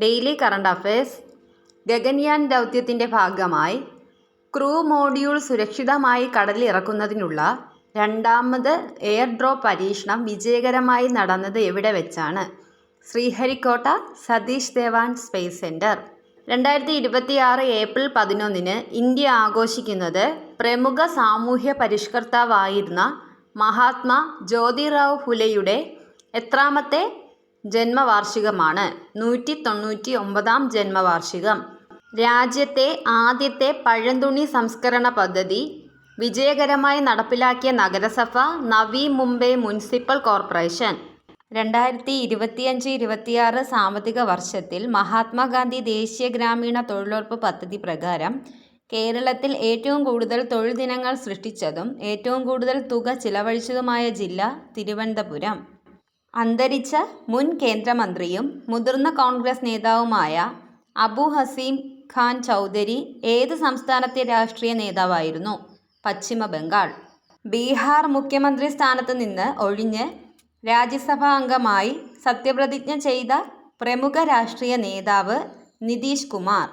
Daily current affairs. Gaganyaan ദൗത്യത്തിൻ്റെ ഭാഗമായി crew module സുരക്ഷിതമായി കടലിലിറക്കുന്നതിനുള്ള രണ്ടാമത് എയർ ഡ്രോപ്പ് പരീക്ഷണം വിജയകരമായി നടന്നത് എവിടെ വെച്ചാണ്? Sriharikota Satish Dhawan space centre. 2026 April 11 India ആഘോഷിക്കുന്നത് പ്രമുഖ സാമൂഹ്യ പരിഷ്കർത്താവായിരുന്ന മഹാത്മാ ജ്യോതിറാവ് ഫുലെയുടെ എത്രാമത്തെ ജന്മവാർഷികമാണ്? 199-ാം ജന്മവാർഷികം. രാജ്യത്തെ ആദ്യത്തെ പഴന്തുണി സംസ്കരണ പദ്ധതി വിജയകരമായി നടപ്പിലാക്കിയ നഗരസഭ നവി മുംബൈ മുനിസിപ്പൽ കോർപ്പറേഷൻ. 2025-26 സാമ്പത്തിക വർഷത്തിൽ മഹാത്മാഗാന്ധി ദേശീയ ഗ്രാമീണ തൊഴിലുറപ്പ് പദ്ധതി പ്രകാരം കേരളത്തിൽ ഏറ്റവും കൂടുതൽ തൊഴിൽ ദിനങ്ങൾ സൃഷ്ടിച്ചതും ഏറ്റവും കൂടുതൽ തുക ചിലവഴിച്ചതുമായ ജില്ല തിരുവനന്തപുരം. അന്തരിച്ച മുൻ കേന്ദ്രമന്ത്രിയും മുതിർന്ന കോൺഗ്രസ് നേതാവുമായ അബു ഹസീം ഖാൻ ചൗധരി ഏത് സംസ്ഥാനത്തെ രാഷ്ട്രീയ നേതാവായിരുന്നു? പശ്ചിമ ബംഗാൾ. ബീഹാർ മുഖ്യമന്ത്രി സ്ഥാനത്ത് നിന്ന് ഒഴിഞ്ഞ് രാജ്യസഭാ അംഗമായി സത്യപ്രതിജ്ഞ ചെയ്ത പ്രമുഖ രാഷ്ട്രീയ നേതാവ് നിതീഷ് കുമാർ.